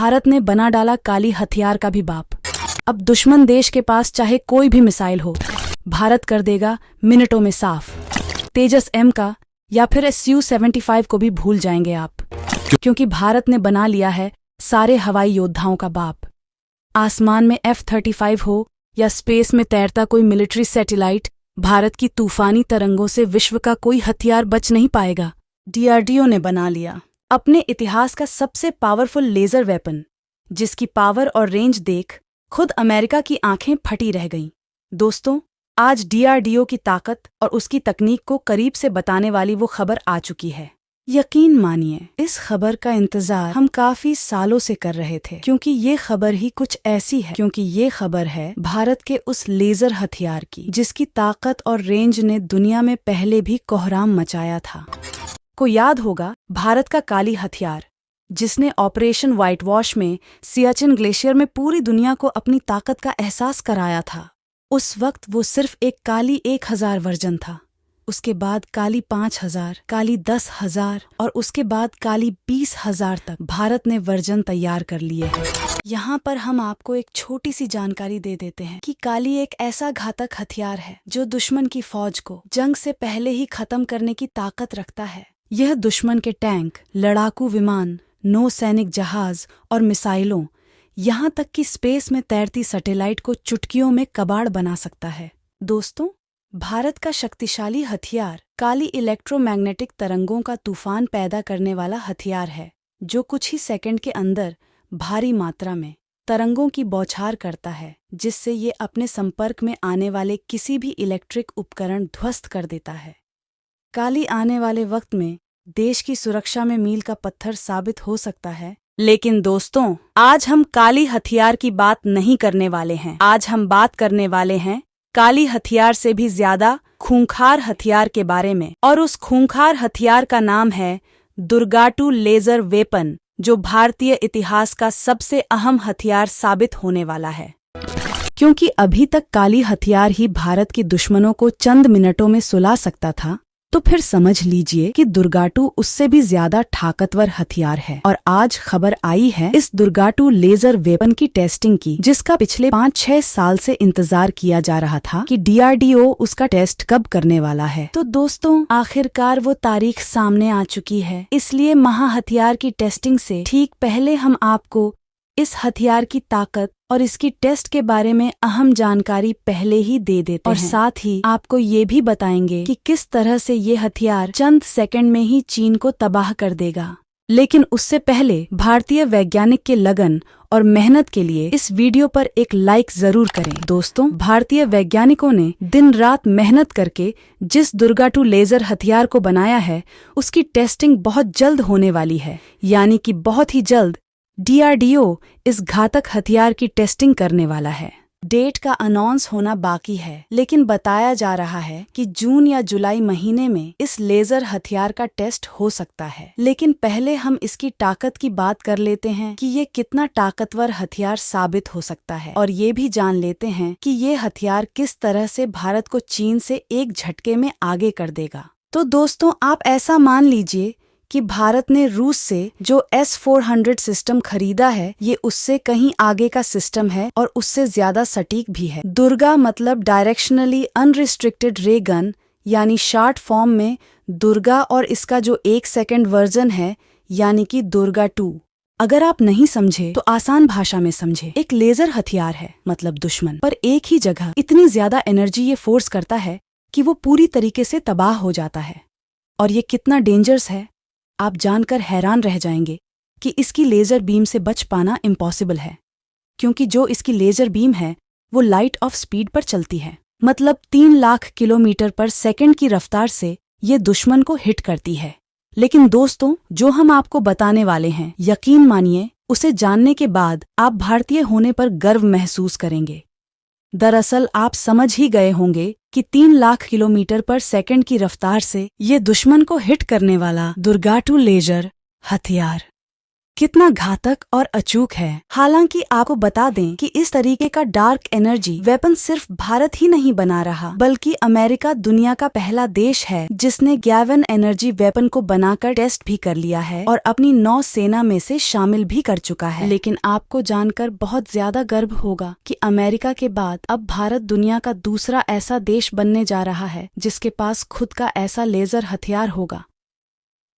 भारत ने बना डाला काली हथियार का भी बाप। अब दुश्मन देश के पास चाहे कोई भी मिसाइल हो, भारत कर देगा मिनटों में साफ। तेजस M का या फिर Su-75 को भी भूल जाएंगे आप, क्योंकि भारत ने बना लिया है सारे हवाई योद्धाओं का बाप। आसमान में F-35 हो या स्पेस में तैरता कोई मिलिट्री सैटेलाइट, भारत की तूफानी तरंगों से विश्व का कोई हथियार बच नहीं पाएगा। DRDO ने बना लिया अपने इतिहास का सबसे पावरफुल लेजर वेपन, जिसकी पावर और रेंज देख खुद अमेरिका की आंखें फटी रह गईं। दोस्तों, आज DRDO की ताकत और उसकी तकनीक को करीब से बताने वाली वो खबर आ चुकी है। यकीन मानिए, इस खबर का इंतजार हम काफी सालों से कर रहे थे, क्योंकि ये खबर ही कुछ ऐसी है। क्योंकि ये खबर है भारत के उस लेजर हथियार की, जिसकी ताकत और रेंज ने दुनिया में पहले भी कोहराम मचाया था। को याद होगा भारत का काली हथियार, जिसने ऑपरेशन व्हाइट वॉश में सियाचिन ग्लेशियर में पूरी दुनिया को अपनी ताकत का एहसास कराया था। उस वक्त वो सिर्फ एक काली 1000 वर्जन था, उसके बाद काली 5000, काली 10,000 और उसके बाद काली 20,000 तक भारत ने वर्जन तैयार कर लिए हैं। यहाँ पर हम आपको एक छोटी सी जानकारी दे देते हैं कि काली एक ऐसा घातक हथियार है जो दुश्मन की फौज को जंग से पहले ही खत्म करने की ताकत रखता है। यह दुश्मन के टैंक, लड़ाकू विमान, नौसैनिक जहाज और मिसाइलों, यहाँ तक कि स्पेस में तैरती सैटेलाइट को चुटकियों में कबाड़ बना सकता है। दोस्तों, भारत का शक्तिशाली हथियार काली इलेक्ट्रोमैग्नेटिक तरंगों का तूफान पैदा करने वाला हथियार है, जो कुछ ही सेकंड के अंदर भारी मात्रा में तरंगों की बौछार करता है, जिससे ये अपने संपर्क में आने वाले किसी भी इलेक्ट्रिक उपकरण ध्वस्त कर देता है। काली आने वाले वक्त में देश की सुरक्षा में मील का पत्थर साबित हो सकता है। लेकिन दोस्तों, आज हम काली हथियार की बात नहीं करने वाले हैं। आज हम बात करने वाले हैं काली हथियार से भी ज्यादा खूंखार हथियार के बारे में, और उस खूंखार हथियार का नाम है दुर्गाटू लेजर वेपन, जो भारतीय इतिहास का सबसे अहम हथियार साबित होने वाला है। क्योंकि अभी तक काली हथियार ही भारत के दुश्मनों को चंद मिनटों में सुला सकता था, तो फिर समझ लीजिए कि दुर्गाटू उससे भी ज्यादा ताकतवर हथियार है। और आज खबर आई है इस दुर्गाटू लेजर वेपन की टेस्टिंग की, जिसका पिछले 5-6 साल से इंतजार किया जा रहा था कि DRDO उसका टेस्ट कब करने वाला है। तो दोस्तों, आखिरकार वो तारीख सामने आ चुकी है। इसलिए महा हथियार की टेस्टिंग से ठीक पहले हम आपको इस हथियार की ताकत और इसकी टेस्ट के बारे में अहम जानकारी पहले ही दे देते हैं, और साथ ही आपको ये भी बताएंगे कि किस तरह से ये हथियार चंद सेकंड में ही चीन को तबाह कर देगा। लेकिन उससे पहले भारतीय वैज्ञानिक के लगन और मेहनत के लिए इस वीडियो पर एक लाइक जरूर करें। दोस्तों, भारतीय वैज्ञानिकों ने दिन रात मेहनत करके जिस दुर्गाटू लेजर हथियार को बनाया है, उसकी टेस्टिंग बहुत जल्द होने वाली है। यानी कि बहुत ही जल्द DRDO इस घातक हथियार की टेस्टिंग करने वाला है। डेट का अनाउंस होना बाकी है, लेकिन बताया जा रहा है कि जून या जुलाई महीने में इस लेजर हथियार का टेस्ट हो सकता है। लेकिन पहले हम इसकी ताकत की बात कर लेते हैं कि ये कितना ताकतवर हथियार साबित हो सकता है, और ये भी जान लेते हैं कि ये हथियार किस तरह से भारत को चीन से एक झटके में आगे कर देगा। तो दोस्तों, आप ऐसा मान लीजिए कि भारत ने रूस से जो S-400 सिस्टम खरीदा है, ये उससे कहीं आगे का सिस्टम है और उससे ज्यादा सटीक भी है। दुर्गा मतलब डायरेक्शनली अनरिस्ट्रिक्टेड रे गन, यानी शॉर्ट फॉर्म में दुर्गा, और इसका जो 1 सेकंड वर्जन है यानी कि दुर्गा 2। अगर आप नहीं समझे तो आसान भाषा में समझे, एक लेजर हथियार है, मतलब दुश्मन पर एक ही जगह इतनी ज्यादा एनर्जी ये फोर्स करता है कि वो पूरी तरीके से तबाह हो जाता है। और ये कितना डेंजरस है, आप जानकर हैरान रह जाएंगे कि इसकी लेजर बीम से बच पाना इम्पॉसिबल है, क्योंकि जो इसकी लेजर बीम है वो लाइट ऑफ स्पीड पर चलती है, मतलब 3 लाख किलोमीटर पर सेकंड की रफ्तार से ये दुश्मन को हिट करती है। लेकिन दोस्तों, जो हम आपको बताने वाले हैं, यकीन मानिए, उसे जानने के बाद आप भारतीय होने पर गर्व महसूस करेंगे। दरअसल आप समझ ही गए होंगे कि 3 लाख किलोमीटर पर सेकंड की रफ्तार से ये दुश्मन को हिट करने वाला दुर्गाटू लेजर हथियार कितना घातक और अचूक है। हालांकि आपको बता दें कि इस तरीके का डार्क एनर्जी वेपन सिर्फ भारत ही नहीं बना रहा, बल्कि अमेरिका दुनिया का पहला देश है जिसने गैवन एनर्जी वेपन को बनाकर टेस्ट भी कर लिया है और अपनी नौसेना में से शामिल भी कर चुका है। लेकिन आपको जानकर बहुत ज्यादा गर्व होगा कि अमेरिका के बाद अब भारत दुनिया का दूसरा ऐसा देश बनने जा रहा है जिसके पास खुद का ऐसा लेजर हथियार होगा।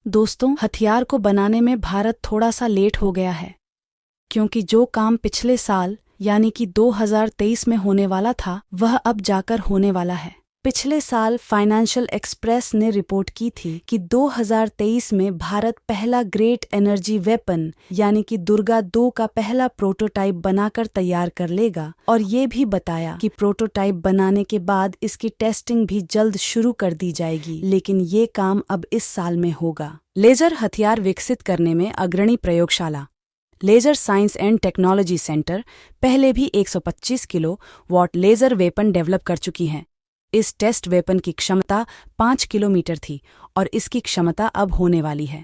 दोस्तों, हथियार को बनाने में भारत थोड़ा सा लेट हो गया है, क्योंकि जो काम पिछले साल यानी कि 2023 में होने वाला था वह अब जाकर होने वाला है। पिछले साल फाइनेंशियल एक्सप्रेस ने रिपोर्ट की थी कि 2023 में भारत पहला ग्रेट एनर्जी वेपन यानी कि दुर्गा 2 का पहला प्रोटोटाइप बनाकर तैयार कर लेगा, और ये भी बताया कि प्रोटोटाइप बनाने के बाद इसकी टेस्टिंग भी जल्द शुरू कर दी जाएगी। लेकिन ये काम अब इस साल में होगा। लेजर हथियार विकसित करने में अग्रणी प्रयोगशाला laser science and technology centre पहले भी 125 kilowatt laser weapon develop कर चुकी है। इस टेस्ट वेपन की क्षमता 5 किलोमीटर थी और इसकी क्षमता अब होने वाली है।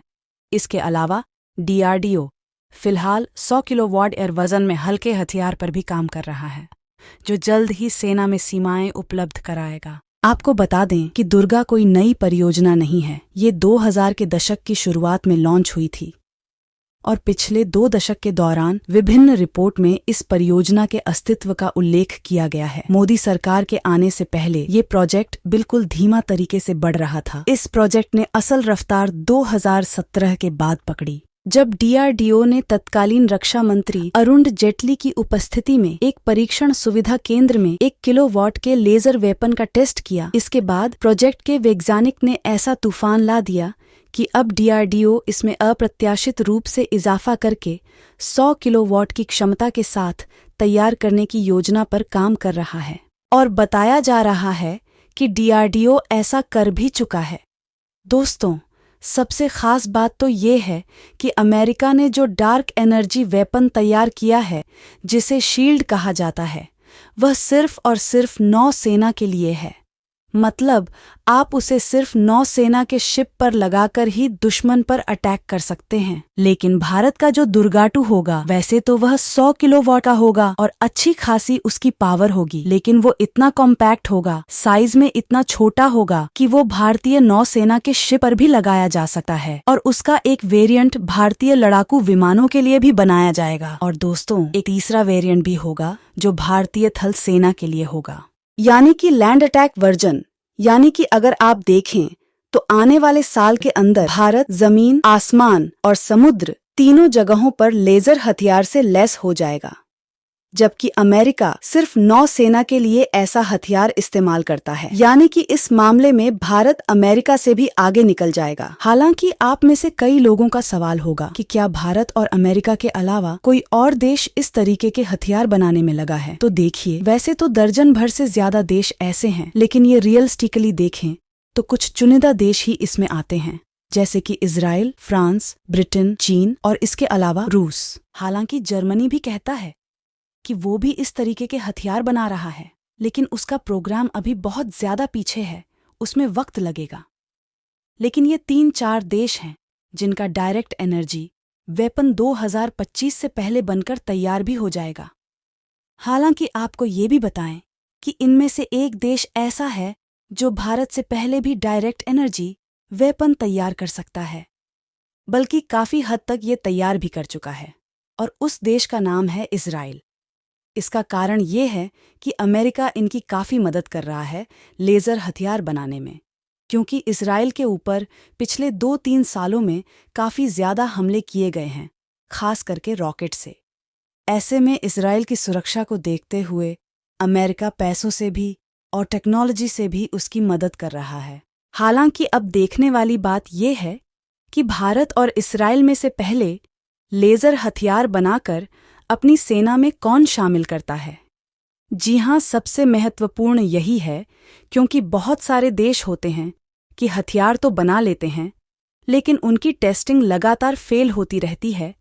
इसके अलावा DRDO फिलहाल 100 किलोवाट एयर वजन में हल्के हथियार पर भी काम कर रहा है, जो जल्द ही सेना में सीमाएं उपलब्ध कराएगा। आपको बता दें कि दुर्गा कोई नई परियोजना नहीं है। ये 2000 के दशक की शुरुआत में लॉन्च हुई थी और पिछले 2 दशक के दौरान विभिन्न रिपोर्ट में इस परियोजना के अस्तित्व का उल्लेख किया गया है। मोदी सरकार के आने से पहले ये प्रोजेक्ट बिल्कुल धीमा तरीके से बढ़ रहा था। इस प्रोजेक्ट ने असल रफ्तार 2017 के बाद पकड़ी, जब DRDO ने तत्कालीन रक्षा मंत्री अरुण जेटली की उपस्थिति में एक परीक्षण सुविधा केंद्र में 1 किलोवाट के लेजर वेपन का टेस्ट किया। इसके बाद प्रोजेक्ट के वैज्ञानिक ने ऐसा तूफान ला दिया कि अब DRDO इसमें अप्रत्याशित रूप से इजाफा करके 100 किलोवाट की क्षमता के साथ तैयार करने की योजना पर काम कर रहा है, और बताया जा रहा है कि DRDO ऐसा कर भी चुका है। दोस्तों, सबसे खास बात तो ये है कि अमेरिका ने जो डार्क एनर्जी वेपन तैयार किया है, जिसे शील्ड कहा जाता है, वह सिर्फ और सिर्फ नौसेना के लिए है। मतलब आप उसे सिर्फ नौसेना के शिप पर लगाकर ही दुश्मन पर अटैक कर सकते हैं। लेकिन भारत का जो दुर्गा 2 होगा, वैसे तो वह 100 किलोवाट का होगा और अच्छी खासी उसकी पावर होगी, लेकिन वो इतना कॉम्पैक्ट होगा, साइज में इतना छोटा होगा कि वो भारतीय नौसेना के शिप पर भी लगाया जा सकता है, और उसका एक वेरिएंट भारतीय लड़ाकू विमानों के लिए भी बनाया जाएगा। और दोस्तों, एक तीसरा वेरिएंट भी होगा जो भारतीय थल सेना के लिए होगा, यानी कि लैंड अटैक वर्जन। यानी कि अगर आप देखें तो आने वाले साल के अंदर भारत जमीन, आसमान और समुद्र तीनों जगहों पर लेजर हथियार से लैस हो जाएगा, जबकि अमेरिका सिर्फ नौसेना के लिए ऐसा हथियार इस्तेमाल करता है। यानी कि इस मामले में भारत अमेरिका से भी आगे निकल जाएगा। हालांकि आप में से कई लोगों का सवाल होगा कि क्या भारत और अमेरिका के अलावा कोई और देश इस तरीके के हथियार बनाने में लगा है? तो देखिए, वैसे तो दर्जन भर से ज्यादा देश ऐसे हैं, लेकिन ये रियलिस्टिकली देखें तो कुछ चुनिंदा देश ही इसमें आते हैं, जैसे कि इजराइल, फ्रांस, ब्रिटेन, चीन और इसके अलावा रूस। हालांकि जर्मनी भी कहता है कि वो भी इस तरीके के हथियार बना रहा है, लेकिन उसका प्रोग्राम अभी बहुत ज्यादा पीछे है, उसमें वक्त लगेगा। लेकिन ये 3-4 देश हैं जिनका डायरेक्ट एनर्जी वेपन 2025 से पहले बनकर तैयार भी हो जाएगा। हालांकि आपको ये भी बताएं कि इनमें से एक देश ऐसा है जो भारत से पहले भी डायरेक्ट एनर्जी वेपन तैयार कर सकता है, बल्कि काफी हद तक ये तैयार भी कर चुका है, और उस देश का नाम है इजराइल। इसका कारण ये है कि अमेरिका इनकी काफ़ी मदद कर रहा है लेज़र हथियार बनाने में, क्योंकि इजराइल के ऊपर पिछले 2-3 सालों में काफ़ी ज़्यादा हमले किए गए हैं, खास करके रॉकेट से। ऐसे में इजराइल की सुरक्षा को देखते हुए अमेरिका पैसों से भी और टेक्नोलॉजी से भी उसकी मदद कर रहा है। हालांकि अब देखने वाली बात यह है कि भारत और इजराइल में से पहले लेज़र हथियार बनाकर अपनी सेना में कौन शामिल करता है। जी हाँ, सबसे महत्वपूर्ण यही है, क्योंकि बहुत सारे देश होते हैं कि हथियार तो बना लेते हैं, लेकिन उनकी टेस्टिंग लगातार फेल होती रहती है,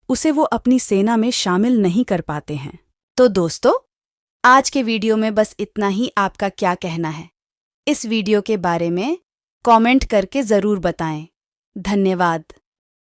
उसे वो अपनी सेना में शामिल नहीं कर पाते हैं। तो दोस्तों, आज के वीडियो में बस इतना ही। आपका क्या कहना है इस वीडियो के बारे में? कमेंट करके ज़रूर बताएं। धन्यवाद।